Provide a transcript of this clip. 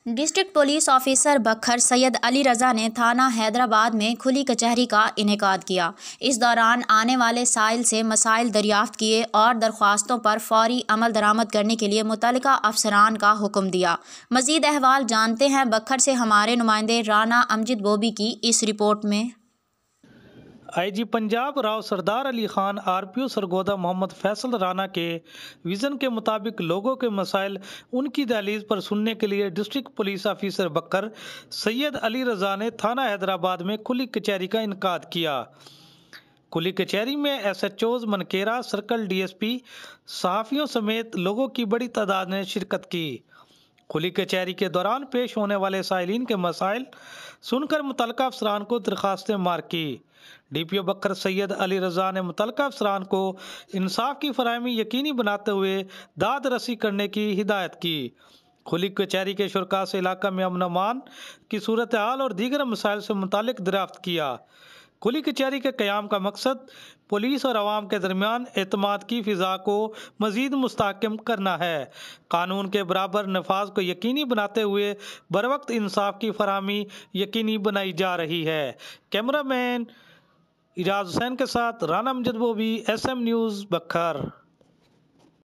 District police officer बखर सैयद अली रज़ा ने थाना हैदराबाद में खुली कचहरी का इनेकाद किया। इस दौरान आने वाले साइल से मसाइल दरियाफ्त किए और दरख्वास्तों पर फौरी अमल दरामद करने के लिए मुतल्लिका अफसरान का हुक्म दिया। मज़ीद अहवाल जानते हैं बखर से हमारे नुमाइंदे राना अमजद बोबी की इस रिपोर्ट में। आईजी पंजाब राव सरदार अली खान आरपीओ सरगोदा मोहम्मद फैसल राना के विजन के मुताबिक लोगों के मसाइल उनकी दहलीज पर सुनने के लिए डिस्ट्रिक्ट पुलिस ऑफिसर बकर सैयद अली रज़ा ने थाना हैदराबाद में खुली कचहरी का इनकाद किया। खुली कचहरी में एसएचओज मनकेरा, सर्कल डीएसपी, सहाफ़ियों समेत लोगों की बड़ी तादाद ने शिरकत की। खुली कचहरी के दौरान पेश होने वाले साइलिन के मसाइल सुनकर मुतल्लिका अफसरान को दरखास्तें मार्क की। डीपीओ बकर सैयद अली रज़ा ने मुतल्लिका अफसरान को इंसाफ की फराहमी यकीनी बनाते हुए दाद रसी करने की हिदायत की। खुली कचहरी के शुरका से इलाका में अमन अमान की सूरत हाल और दीगर मसाइल से मुतालिक दरियाफ्त किया। खुली कचहरी के क़याम का मकसद पुलिस और अवाम के दरमियान एतमाद की फ़िज़ा को मज़ीद मुस्तहकम करना है। कानून के बराबर नफाज को यकीनी बनाते हुए बरवक्त इंसाफ की फराहमी यकीनी बनाई जा रही है। कैमरामैन इजाज़ हुसैन के साथ राना अमजद बोबी, SM न्यूज़ बखर।